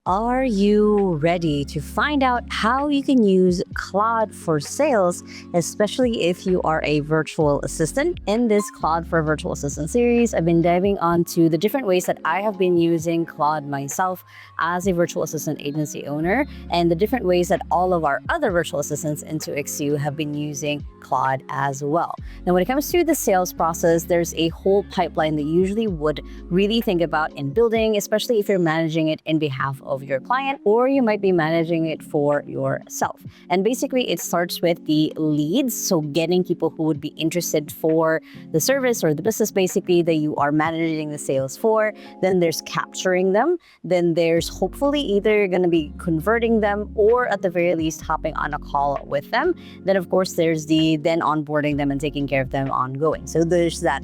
Are you ready to find out how you can use Claude for sales, especially if you are a virtual assistant? In this Claude for Virtual Assistant series, I've been diving onto the different ways that I have been using Claude myself as a virtual assistant agency owner, and the different ways that all of our other virtual assistants into XU have been using Claude as well. Now, when it comes to the sales process, there's a whole pipeline that you usually would really think about in building, especially if you're managing it in behalf of your client, or you might be managing it for yourself. And basically, it starts with the leads, so getting people who would be interested for the service or the business basically that you are managing the sales for. Then there's capturing them. Then there's hopefully either going to be converting them or at the very least hopping on a call with them. Then of course there's the then onboarding them and taking care of them ongoing. So there's that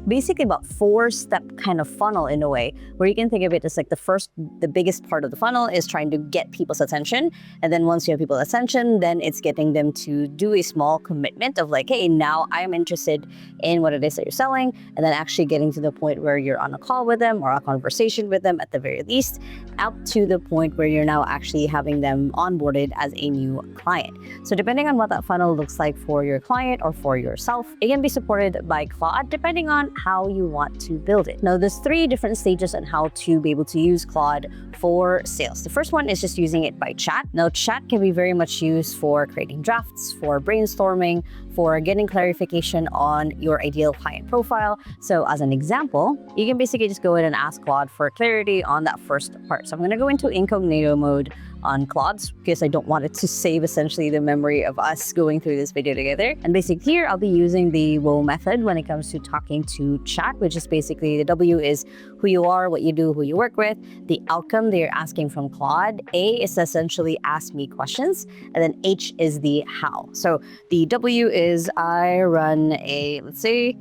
basically about 4-step kind of funnel in a way, where you can think of it as like the biggest part of the funnel is trying to get people's attention. And then once you have people's attention, then it's getting them to do a small commitment of like, hey, now I'm interested in what it is that you're selling. And then actually getting to the point where you're on a call with them or a conversation with them at the very least, up to the point where you're now actually having them onboarded as a new client. So depending on what that funnel looks like for your client or for yourself, it can be supported by Claude depending on how you want to build it. Now, there's 3 different stages on how to be able to use Claude for sales. The first one is just using it by chat. Now, chat can be very much used for creating drafts, for brainstorming, for getting clarification on your ideal client profile. So as an example, you can basically just go in and ask Claude for clarity on that first part. So I'm going to go into incognito mode on Claude because I don't want it to save essentially the memory of us going through this video together. And basically here, I'll be using the WOAH method when it comes to talking to chat, which is basically the W is who you are, what you do, who you work with, the outcome that you're asking from Claude. A is essentially ask me questions, and then H is the how. So the W is I run a, let's say,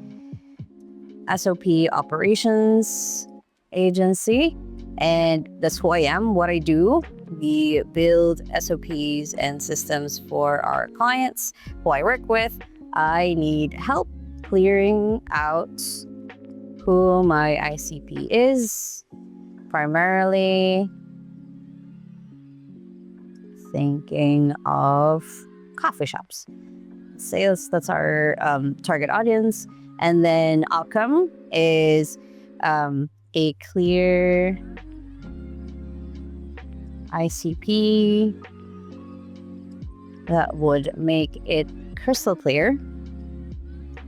SOP operations agency, and that's who I am, what I do. We build SOPs and systems for our clients who I work with. I need help clearing out who my ICP is, primarily thinking of coffee shops. Sales, that's our target audience. And then outcome is a clear ICP that would make it crystal clear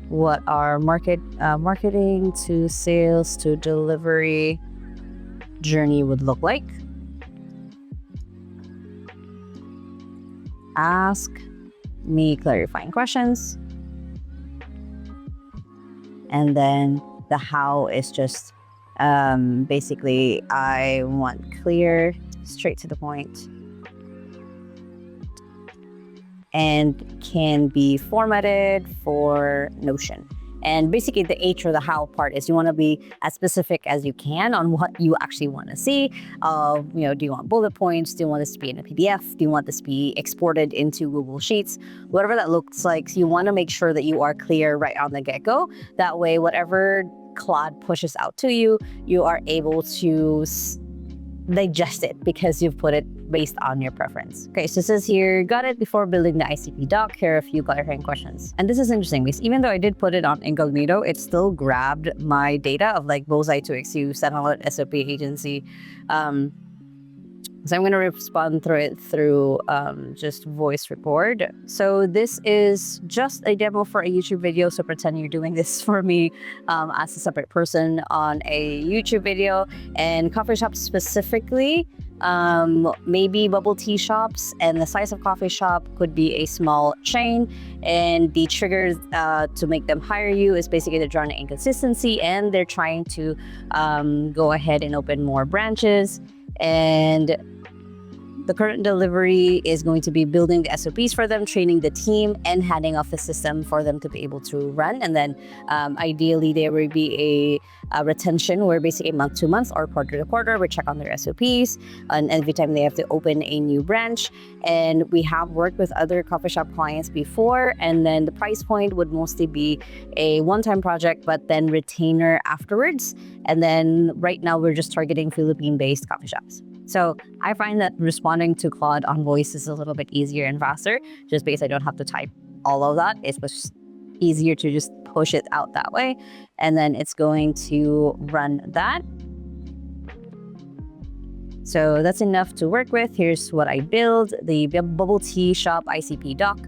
what our marketing to sales to delivery journey would look like. Ask me clarifying questions. And then the how is just basically I want clear, straight to the point, and can be formatted for Notion. And basically the H or the how part is you want to be as specific as you can on what you actually want to see. Do you want bullet points? Do you want this to be in a PDF? Do you want this to be exported into Google Sheets? Whatever that looks like, so you want to make sure that you are clear right on the get-go. That way, whatever Claude pushes out to you, you are able to digest it because you've put it based on your preference. Okay, so it says here, got it before building the ICP doc. Here are a few clarifying questions. And this is interesting because even though I did put it on incognito, it still grabbed my data of like Bullseye to XU, Sentinel SOP agency. So I'm going to respond through it through just voice record. So this is just a demo for a YouTube video. So pretend you're doing this for me as a separate person on a YouTube video. And coffee shops specifically, maybe bubble tea shops, and the size of coffee shop could be a small chain. And the triggers to make them hire you is basically they're drawing an inconsistency and they're trying to go ahead and open more branches. And the current delivery is going to be building the SOPs for them, training the team, and handing off the system for them to be able to run. And then ideally, there will be a retention where basically month to month or quarter to quarter, we check on their SOPs. And every time they have to open a new branch. And we have worked with other coffee shop clients before. And then the price point would mostly be a one-time project, but then retainer afterwards. And then right now, we're just targeting Philippine-based coffee shops. So I find that responding to Claude on voice is a little bit easier and faster, just because I don't have to type all of that. It's just easier to just push it out that way. And then it's going to run that. So that's enough to work with. Here's what I build, the bubble tea shop ICP doc,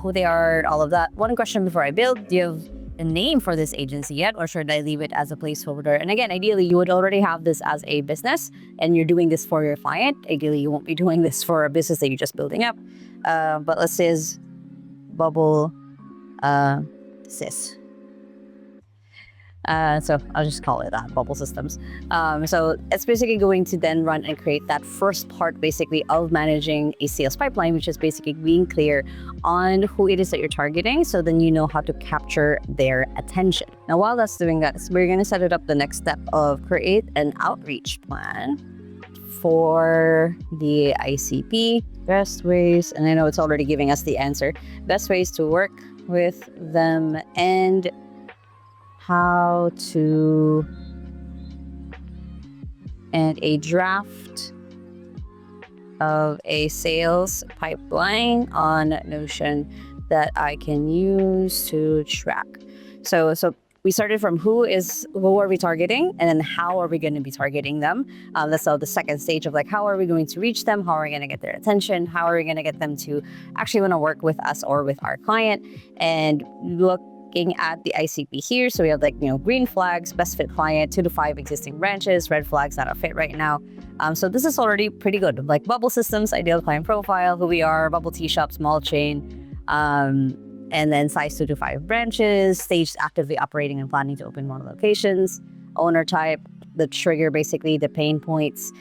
who they are, all of that. One question before I build, do you have a name for this agency yet, or should I leave it as a placeholder? And again, ideally, you would already have this as a business and you're doing this for your client. Ideally, you won't be doing this for a business that you're just building up. But let's say is bubble sys. So I'll just call it that, bubble systems. So it's basically going to then run and create that first part basically of managing a sales pipeline, which is basically being clear on who it is that you're targeting. So then you know how to capture their attention. Now, while that's doing that, we're going to set it up the next step of create an outreach plan for the ICP. Best ways, and I know it's already giving us the answer, best ways to work with them and how to, and a draft of a sales pipeline on Notion that I can use to track. So we started from who are we targeting, and then how are we going to be targeting them. That's the second stage of like, how are we going to reach them? How are we going to get their attention? How are we going to get them to actually want to work with us or with our client? And looking at the ICP here, so we have like, green flags, best fit client, 2 to 5 existing branches, red flags, not a fit right now. So this is already pretty good. Like bubble systems, ideal client profile, who we are, bubble tea shop, small chain, and then size 2 to 5 branches, staged actively operating and planning to open more locations, owner type, the trigger, basically the pain points,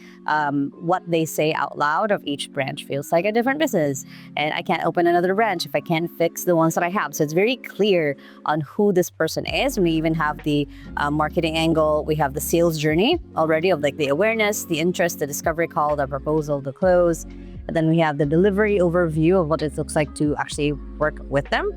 what they say out loud of each branch feels like a different business. And I can't open another branch if I can't fix the ones that I have. So it's very clear on who this person is. We even have the marketing angle. We have the sales journey already of like the awareness, the interest, the discovery call, the proposal, the close. And then we have the delivery overview of what it looks like to actually work with them.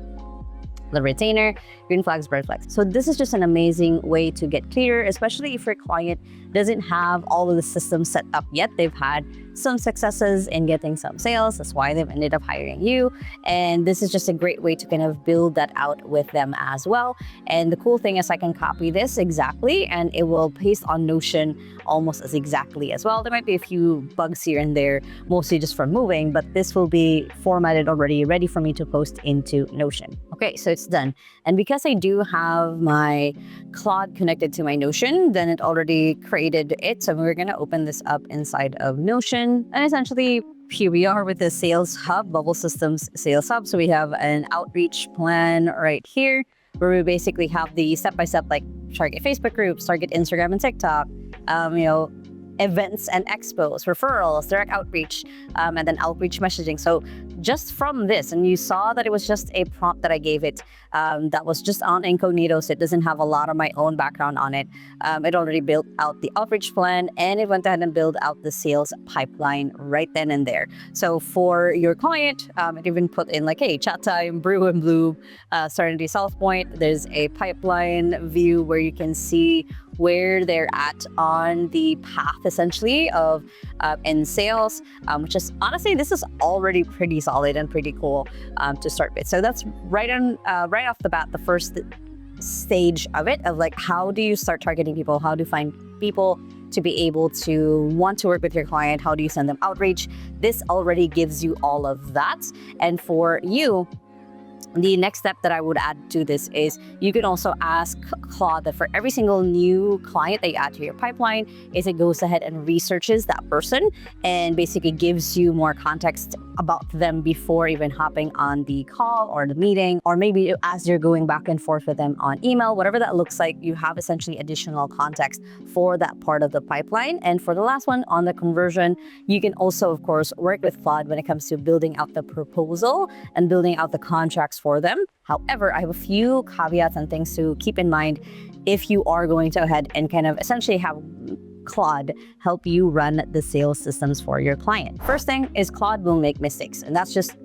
The retainer, green flags, red flags. So this is just an amazing way to get clear, especially if your client doesn't have all of the systems set up yet. They've had some successes in getting some sales. That's why they've ended up hiring you. And this is just a great way to kind of build that out with them as well. And the cool thing is I can copy this exactly and it will paste on Notion almost as exactly as well. There might be a few bugs here and there, mostly just from moving, but this will be formatted already, ready for me to post into Notion. Okay, so it's done. And because I do have my Claude connected to my Notion, then it already created it. So we're going to open this up inside of Notion. And essentially, here we are with the Sales Hub, Bubble Systems Sales Hub. So we have an outreach plan right here, where we basically have the step-by-step, like target Facebook groups, target Instagram and TikTok, events and expos, referrals, direct outreach, and then outreach messaging. So just from this, and you saw that it was just a prompt that I gave it that was just on incognito, so it doesn't have a lot of my own background on it. It already built out the outreach plan, and it went ahead and built out the sales pipeline right then and there. So for your client, it even put in like, hey, chat time, brew and bloom, starting the South Point. There's a pipeline view where you can see where they're at on the path essentially of in sales, which is honestly, this is already pretty solid and pretty cool to start with. So that's right off the bat, the first stage of it, of like, how do you start targeting people? How do you find people to be able to want to work with your client? How do you send them outreach? This already gives you all of that. And for you, the next step that I would add to this is you can also ask Claude that for every single new client that you add to your pipeline, is it goes ahead and researches that person and basically gives you more context about them before even hopping on the call or the meeting, or maybe as you're going back and forth with them on email, whatever that looks like, you have essentially additional context for that part of the pipeline. And for the last one on the conversion, you can also, of course, work with Claude when it comes to building out the proposal and building out the contracts for them. However, I have a few caveats and things to keep in mind if you are going to go ahead and kind of essentially have Claude help you run the sales systems for your client. First thing is Claude will make mistakes, and that's just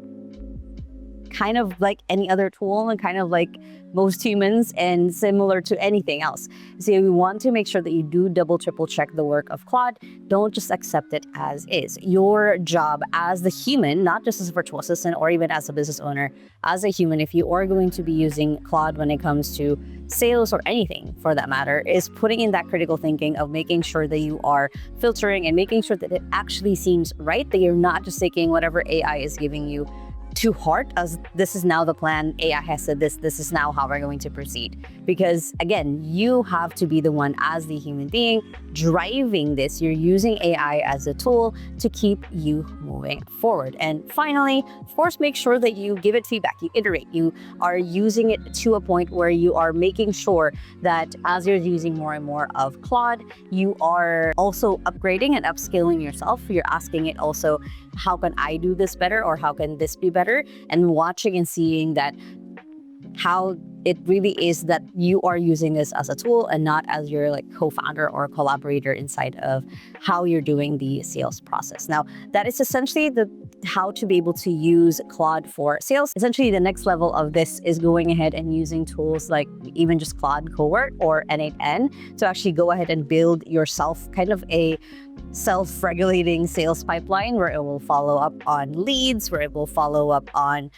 kind of like any other tool and kind of like most humans and similar to anything else. So we want to make sure that you do double, triple check the work of Claude. Don't just accept it as is. Your job as the human, not just as a virtual assistant or even as a business owner, as a human, if you are going to be using Claude when it comes to sales or anything for that matter, is putting in that critical thinking of making sure that you are filtering and making sure that it actually seems right, that you're not just taking whatever AI is giving you to heart as this is now the plan, AI has said this is now how we're going to proceed. Because again, you have to be the one as the human being driving this. You're using AI as a tool to keep you moving forward. And finally, of course, make sure that you give it feedback, you iterate, you are using it to a point where you are making sure that as you're using more and more of Claude, you are also upgrading and upscaling yourself. You're asking it also, how can I do this better, or how can this be better? And watching and seeing that how it really is that you are using this as a tool and not as your like co-founder or collaborator inside of how you're doing the sales process. Now, that is essentially the how to be able to use Claude for sales. Essentially, the next level of this is going ahead and using tools like even just Claude Cowork or N8N to actually go ahead and build yourself kind of a self-regulating sales pipeline where it will follow up on leads, where it will follow up on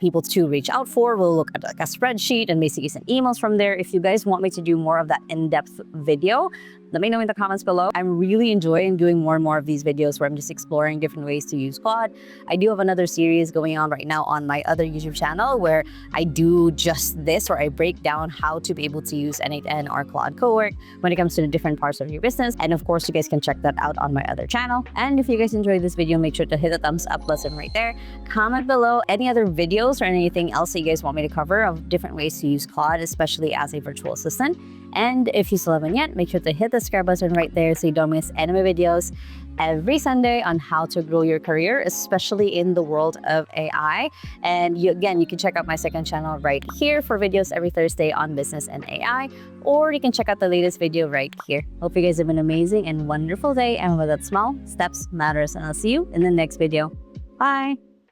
people to reach out for. We'll look at like a spreadsheet and basically send emails from there. If you guys want me to do more of that in-depth video, let me know in the comments below. I'm really enjoying doing more and more of these videos where I'm just exploring different ways to use Claude. I do have another series going on right now on my other YouTube channel where I do just this, where I break down how to be able to use N8N or Claude Cowork when it comes to the different parts of your business. And of course, you guys can check that out on my other channel. And if you guys enjoyed this video, make sure to hit the thumbs up button right there. Comment below any other videos or anything else that you guys want me to cover of different ways to use Claude, especially as a virtual assistant. And if you still haven't yet, make sure to hit the subscribe button right there so you don't miss any of my videos every Sunday on how to grow your career, especially in the world of AI. And you can check out my second channel right here for videos every Thursday on business and AI, or you can check out the latest video right here. Hope you guys have an amazing and wonderful day, and with that, small steps matters, and I'll see you in the next video. Bye.